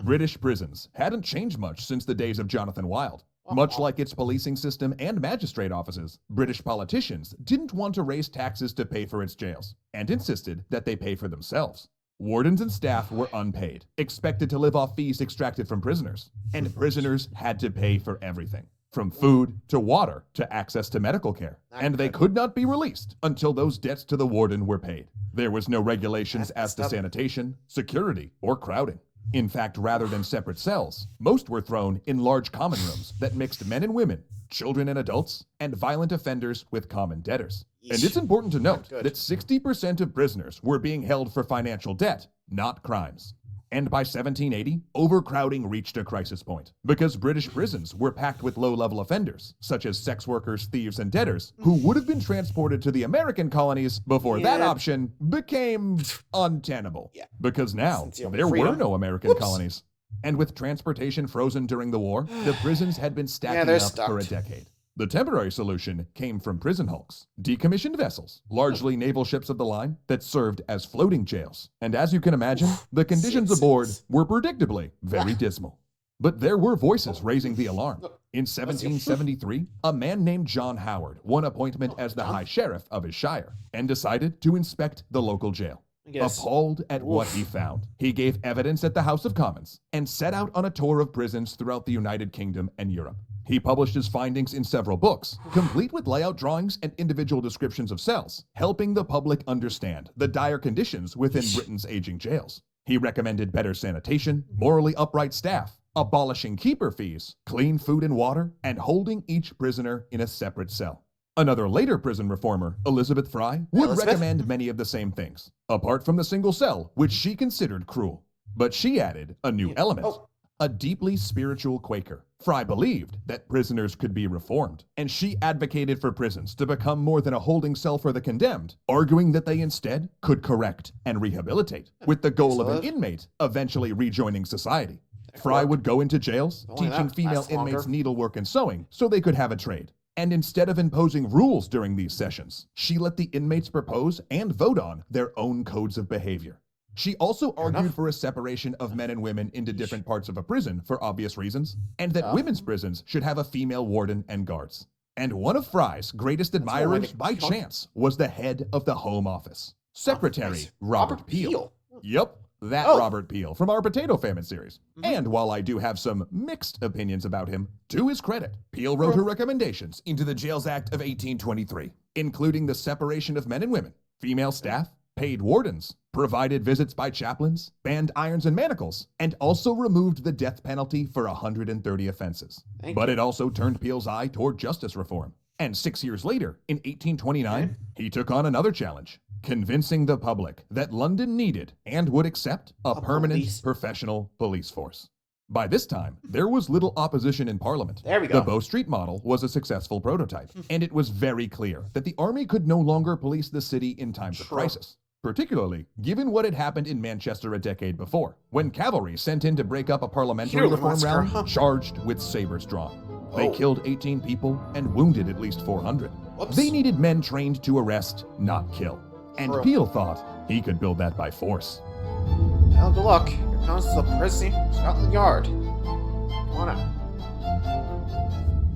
British prisons hadn't changed much since the days of Jonathan Wild. Much like its policing system and magistrate offices, British politicians didn't want to raise taxes to pay for its jails, and insisted that they pay for themselves. Wardens and staff were unpaid, expected to live off fees extracted from prisoners, and prisoners had to pay for everything, from food to water to access to medical care, and they could not be released until those debts to the warden were paid. There was no regulations as to sanitation, security, or crowding. In fact, rather than separate cells, most were thrown in large common rooms that mixed men and women, children and adults, and violent offenders with common debtors. And it's important to note that 60% of prisoners were being held for financial debt, not crimes. And by 1780, overcrowding reached a crisis point, because British prisons were packed with low-level offenders, such as sex workers, thieves, and debtors, who would have been transported to the American colonies before that option became untenable. Because now, there were no American colonies. And with transportation frozen during the war, the prisons had been stacking up for a decade. The temporary solution came from prison hulks, decommissioned vessels, largely naval ships of the line, that served as floating jails. And as you can imagine, the conditions aboard were predictably very dismal. But there were voices raising the alarm. In 1773, a man named John Howard won appointment as the High Sheriff of his shire and decided to inspect the local jail. Appalled at what he found, he gave evidence at the House of Commons and set out on a tour of prisons throughout the United Kingdom and Europe. He published his findings in several books, complete with layout drawings and individual descriptions of cells, helping the public understand the dire conditions within Britain's aging jails. He recommended better sanitation, morally upright staff, abolishing keeper fees, clean food and water, and holding each prisoner in a separate cell. Another later prison reformer, Elizabeth Fry, would recommend many of the same things, apart from the single cell, which she considered cruel. But she added a new element. A deeply spiritual Quaker, Fry believed that prisoners could be reformed, and she advocated for prisons to become more than a holding cell for the condemned, arguing that they instead could correct and rehabilitate, with the goal of an inmate eventually rejoining society. Fry would go into jails, teaching female inmates needlework and sewing so they could have a trade. And instead of imposing rules during these sessions, she let the inmates propose and vote on their own codes of behavior. She also argued for a separation of men and women into different parts of a prison for obvious reasons, and that women's prisons should have a female warden and guards. And one of Fry's greatest admirers, by chance, was the head of the Home Office, Secretary Robert Peel. Yep, that Robert Peel from our Potato Famine series. And while I do have some mixed opinions about him, to his credit, Peel wrote her recommendations into the Jails Act of 1823, including the separation of men and women, female staff, paid wardens, provided visits by chaplains, banned irons and manacles, and also removed the death penalty for 130 offenses. But it also turned Peel's eye toward justice reform. And 6 years later, in 1829, he took on another challenge, convincing the public that London needed and would accept a permanent professional police force. By this time, there was little opposition in Parliament. There we go. The Bow Street model was a successful prototype, and it was very clear that the army could no longer police the city in times of crisis. Particularly given what had happened in Manchester a decade before, when cavalry sent in to break up a parliamentary reform rally charged with sabers drawn. They killed 18 people and wounded at least 400. They needed men trained to arrest, not kill. And Peel thought he could build that by force. Well, good luck. Here comes the prison, Scotland Yard. Come on out.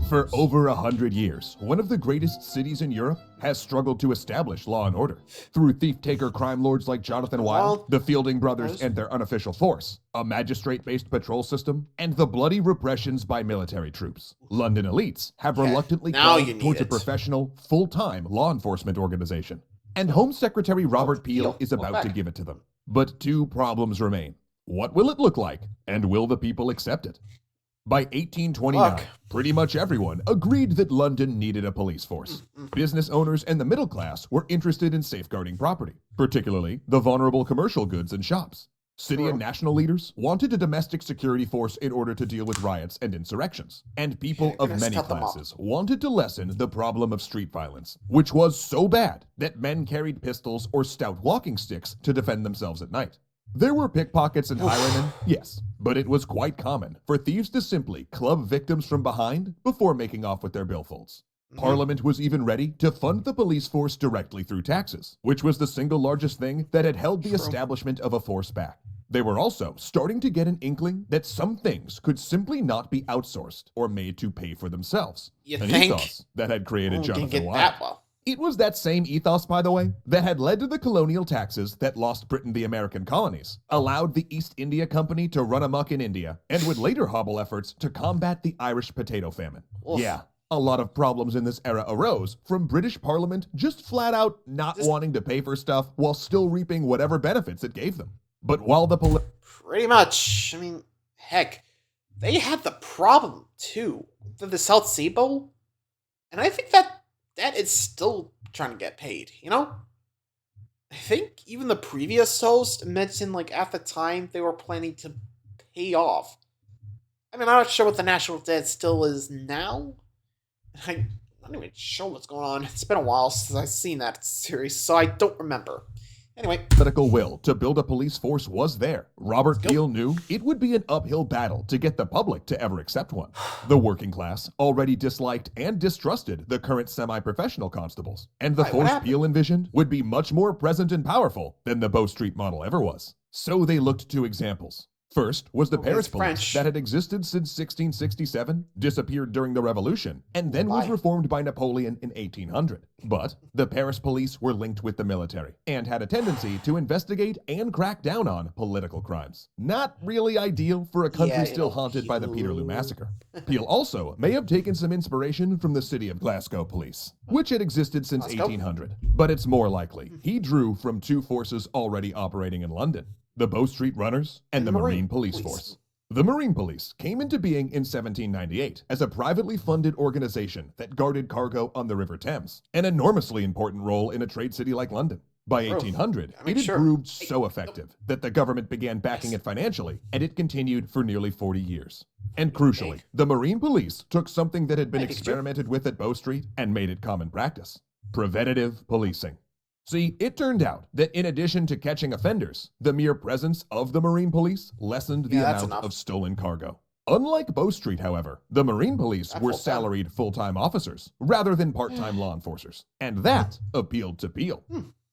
For over 100 years, one of the greatest cities in Europe has struggled to establish law and order. Through thief-taker crime lords like Jonathan Wild, the Fielding brothers and their unofficial force, a magistrate-based patrol system, and the bloody repressions by military troops. London elites have reluctantly crawled towards a professional, full-time law enforcement organization. And Home Secretary Robert Peel is about to give it to them. But two problems remain. What will it look like, and will the people accept it? By 1829, Look. pretty much everyone agreed that London needed a police force. Business owners and the middle class were interested in safeguarding property, particularly the vulnerable commercial goods and shops. City and national leaders wanted a domestic security force in order to deal with riots and insurrections, and people of many classes wanted to lessen the problem of street violence, which was so bad that men carried pistols or stout walking sticks to defend themselves at night. There were pickpockets and highwaymen, yes, but it was quite common for thieves to simply club victims from behind before making off with their billfolds. Parliament was even ready to fund the police force directly through taxes, which was the single largest thing that had held the establishment of a force back. They were also starting to get an inkling that some things could simply not be outsourced or made to pay for themselves. You An think? ethos that had created Didn't Jonathan get Wild. that well. It was that same ethos, by the way, that had led to the colonial taxes that lost Britain the American colonies, allowed the East India Company to run amok in India, and would later hobble efforts to combat the Irish potato famine. Oof. Yeah, a lot of problems in this era arose from British Parliament just flat out not wanting to pay for stuff while still reaping whatever benefits it gave them. But while the Pretty much. I mean, heck, they had the problem too. The South Sea Bowl. And I think that is still trying to get paid, you know? I think even the previous host mentioned, like, at the time they were planning to pay off. I mean, I'm not sure what the national debt still is now. I'm not even sure what's going on. It's been a while since I've seen that series, so I don't remember. Anyway. political will to build a police force was there. Robert Peel knew it would be an uphill battle to get the public to ever accept one. The working class already disliked and distrusted the current semi-professional constables, and the force Peel envisioned would be much more present and powerful than the Bow Street model ever was. So they looked to examples. First was the Paris police that had existed since 1667, disappeared during the Revolution, and then was reformed by Napoleon in 1800. But the Paris police were linked with the military and had a tendency to investigate and crack down on political crimes. Not really ideal for a country still haunted by the Peterloo Massacre. Peel also may have taken some inspiration from the City of Glasgow police, which had existed since 1800. But it's more likely he drew from two forces already operating in London: the Bow Street Runners, and the Marine Police Force. The Marine Police came into being in 1798 as a privately funded organization that guarded cargo on the River Thames, an enormously important role in a trade city like London. By 1800, it had proved so effective that the government began backing it financially, and it continued for nearly 40 years. And crucially, the Marine Police took something that had been experimented with at Bow Street and made it common practice: preventative policing. See, it turned out that in addition to catching offenders, the mere presence of the Marine Police lessened the amount of stolen cargo. Unlike Bow Street, however, the Marine Police were salaried full-time officers rather than part-time law enforcers, and that appealed to Peel.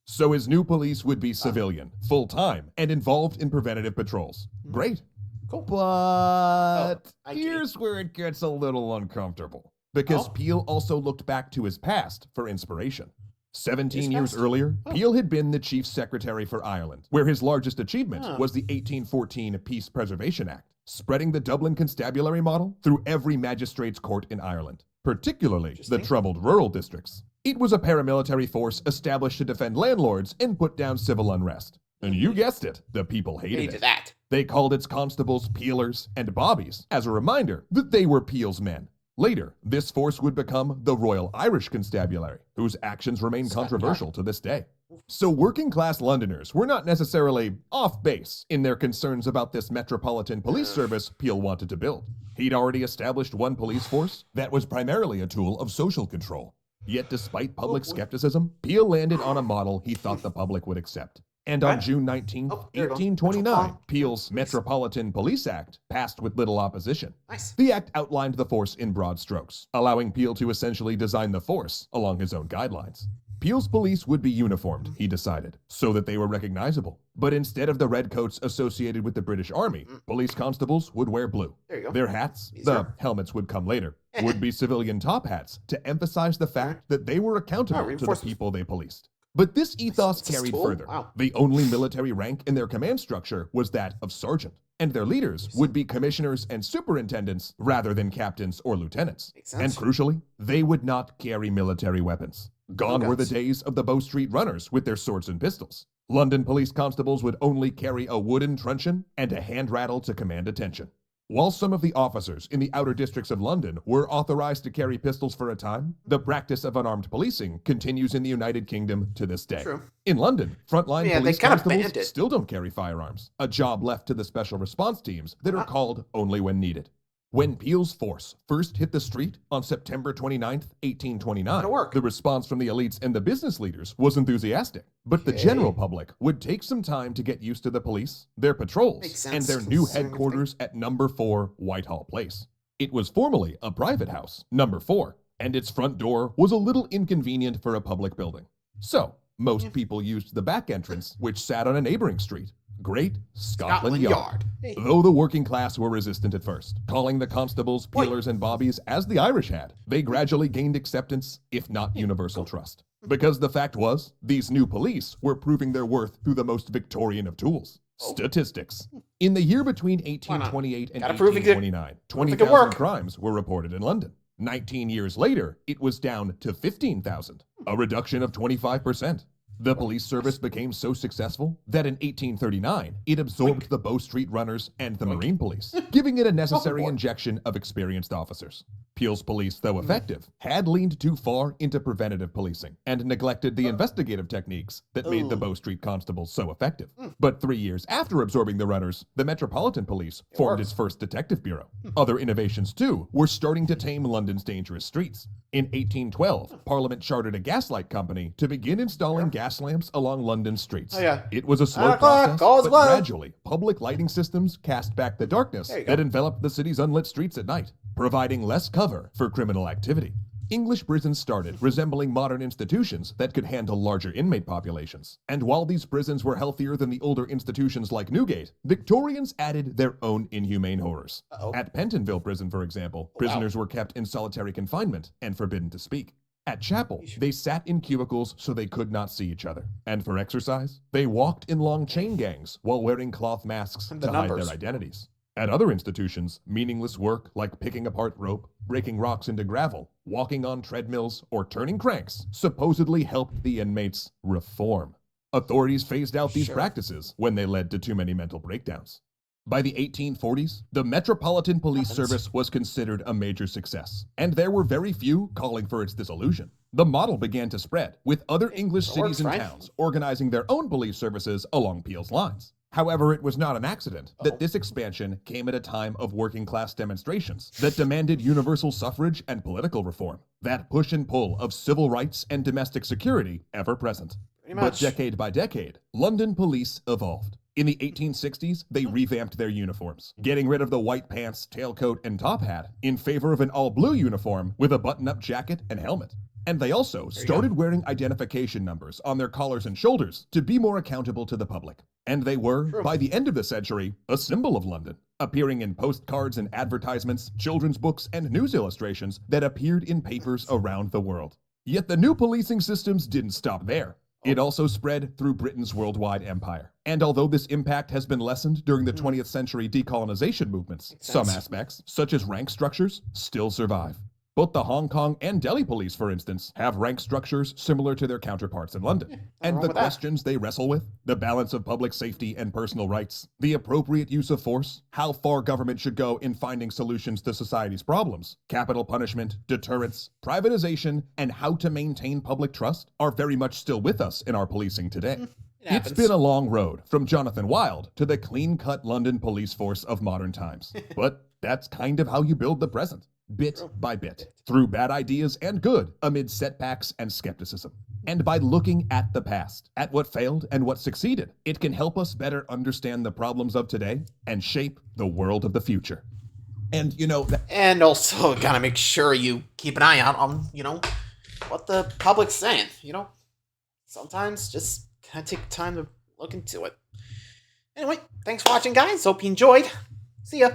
So his new police would be civilian, full-time, and involved in preventative patrols. Great. Cool. But here's where it gets a little uncomfortable, because Peel also looked back to his past for inspiration. 17 years earlier, Peel had been the Chief Secretary for Ireland, where his largest achievement was the 1814 Peace Preservation Act, spreading the Dublin constabulary model through every magistrate's court in Ireland, particularly the troubled rural districts. It was a paramilitary force established to defend landlords and put down civil unrest. And you guessed it, the people hated it. They called its constables Peelers and Bobbies, as a reminder that they were Peel's men. Later, this force would become the Royal Irish Constabulary, whose actions remain controversial to this day. So working-class Londoners were not necessarily off base in their concerns about this metropolitan police service Peel wanted to build. He'd already established one police force that was primarily a tool of social control. Yet despite public skepticism, Peel landed on a model he thought the public would accept. And on June 19, 1829, Peel's Metropolitan Police Act passed with little opposition. The act outlined the force in broad strokes, allowing Peel to essentially design the force along his own guidelines. Peel's police would be uniformed, he decided, so that they were recognizable. But instead of the red coats associated with the British Army, police constables would wear blue. Their hats, the helmets would come later, would be civilian top hats to emphasize the fact that they were accountable to the people they policed. But this ethos carried further. The only military rank in their command structure was that of sergeant, and their leaders would be commissioners and superintendents rather than captains or lieutenants. And crucially, they would not carry military weapons. Gone were the days of the Bow Street Runners with their swords and pistols. London police constables would only carry a wooden truncheon and a hand rattle to command attention. While some of the officers in the outer districts of London were authorized to carry pistols for a time, the practice of unarmed policing continues in the United Kingdom to this day. True. In London, frontline Yeah, police they kind of constables banned it. still don't carry firearms, a job left to the special response teams that are called only when needed. When Peel's force first hit the street on September 29th, 1829, How'd it work? the response from the elites and the business leaders was enthusiastic. But the general public would take some time to get used to the police, their patrols, Makes sense, and their new considering headquarters at number 4 Whitehall Place. It was formerly a private house, number 4, and its front door was a little inconvenient for a public building. So, most people used the back entrance, which sat on a neighboring street, Great Scotland Yard. Hey. Though the working class were resistant at first, calling the constables, peelers, and bobbies as the Irish had, they gradually gained acceptance, if not universal trust. Because the fact was, these new police were proving their worth through the most Victorian of tools, statistics. In the year between 1828 and Gotta prove it could- 1829, prove it could 20,000 work. crimes were reported in London. 19 years later, it was down to 15,000, a reduction of 25%. The police service became so successful that in 1839, it absorbed the Bow Street Runners and the Marine Police, giving it a necessary injection of experienced officers. Peel's police, though effective, had leaned too far into preventative policing and neglected the investigative techniques that made the Bow Street constables so effective. But 3 years after absorbing the runners, the Metropolitan Police formed its first detective bureau. Other innovations, too, were starting to tame London's dangerous streets. In 1812, Parliament chartered a gaslight company to begin installing gas lamps along London's streets. Oh, yeah. It was a slow 9 o'clock, process, all's but well. gradually, public lighting systems cast back the darkness There you that go. enveloped the city's unlit streets at night, providing less cover for criminal activity. English prisons started resembling modern institutions that could handle larger inmate populations. And while these prisons were healthier than the older institutions like Newgate, Victorians added their own inhumane horrors. Uh-oh. At Pentonville Prison, for example, prisoners were kept in solitary confinement and forbidden to speak. At Chapel, they sat in cubicles so they could not see each other. And for exercise, they walked in long chain gangs while wearing cloth masks And to the hide numbers. their identities. At other institutions, meaningless work like picking apart rope, breaking rocks into gravel, walking on treadmills, or turning cranks supposedly helped the inmates reform. Authorities phased out these practices when they led to too many mental breakdowns. By the 1840s, the Metropolitan Police Service was considered a major success, and there were very few calling for its dissolution. The model began to spread, with other English That cities works, and right? towns organizing their own police services along Peel's lines. However, it was not an accident that this expansion came at a time of working-class demonstrations that demanded universal suffrage and political reform, that push and pull of civil rights and domestic security ever present. Pretty But much. decade by decade, London police evolved. In the 1860s, they revamped their uniforms, getting rid of the white pants, tailcoat, and top hat in favor of an all-blue uniform with a button-up jacket and helmet. And they also started wearing identification numbers on their collars and shoulders to be more accountable to the public. And they were, by the end of the century, a symbol of London, appearing in postcards and advertisements, children's books, and news illustrations that appeared in papers around the world. Yet the new policing systems didn't stop there. It also spread through Britain's worldwide empire. And although this impact has been lessened during the 20th century decolonization movements, some aspects, such as rank structures, still survive. Both the Hong Kong and Delhi police, for instance, have rank structures similar to their counterparts in London. And wrong the with that. questions they wrestle with, the balance of public safety and personal rights, the appropriate use of force, how far government should go in finding solutions to society's problems, capital punishment, deterrence, privatization, and how to maintain public trust are very much still with us in our policing today. It's happens. been a long road from Jonathan Wild to the clean-cut London police force of modern times. But that's kind of how you build the present, bit by bit, through bad ideas and good, amid setbacks and skepticism. And by looking at the past, at what failed and what succeeded, it can help us better understand the problems of today and shape the world of the future. And, you know, And also, gotta make sure you keep an eye out on, what the public's saying, Sometimes just kind of take time to look into it. Anyway, thanks for watching, guys. Hope you enjoyed. See ya.